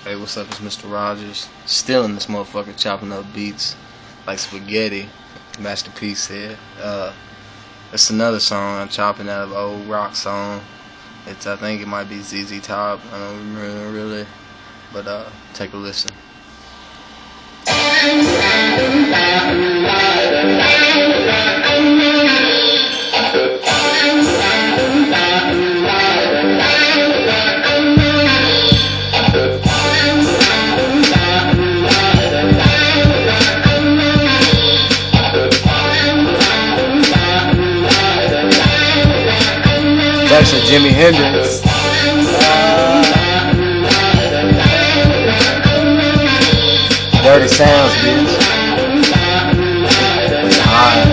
Hey, what's up? It's Mr. Rogers. Still in this motherfucker chopping up beats like spaghetti. Masterpiece here. It's another song I'm chopping out of an old rock song. I think it might be ZZ Top. I don't remember really. But take a listen. That's a Jimi Hendrix. Dirty Sounds, bitch. Alright.